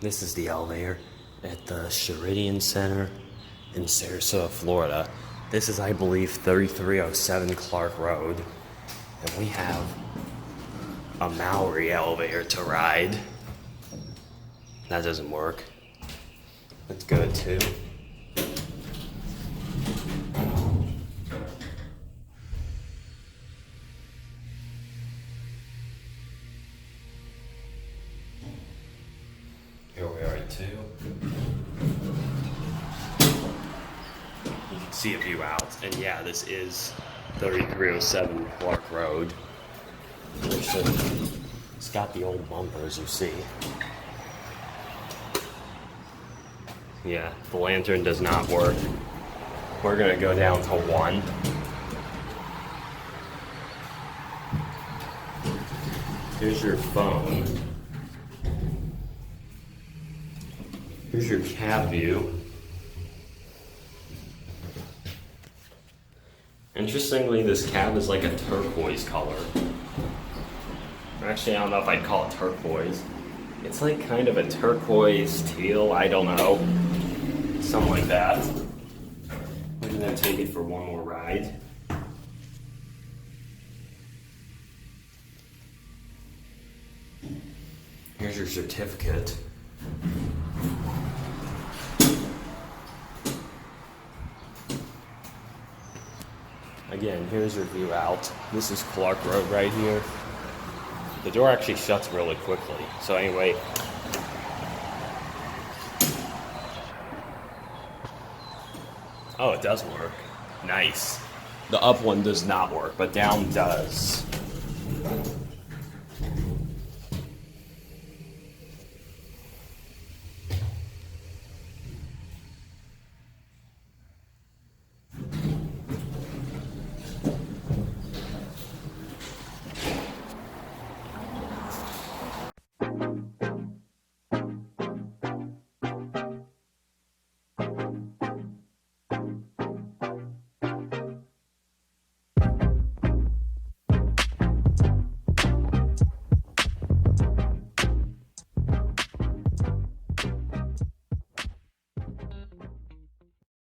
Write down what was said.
This is the elevator at the Sheridan Center in Sarasota, Florida. This is, I believe, 3307 Clark Road. And we have a Mowrey elevator to ride. That doesn't work. That's good too. Here we are at 2. You can see a view out, and yeah, this is 3307 Clark Road. It's got the old bumpers, you see. Yeah, the lantern does not work. We're gonna go down to 1. Here's your phone. Here's your cab view. Interestingly, this cab is like a turquoise color. Actually, I don't know if I'd call it turquoise. It's like kind of a turquoise teal, I don't know. Something like that. We're gonna take it for one more ride. Here's your certificate. Again, here's your view out. This is Clark Road right here. The door actually shuts really quickly. So anyway, oh, it does work. Nice. The up one does not work, but down does.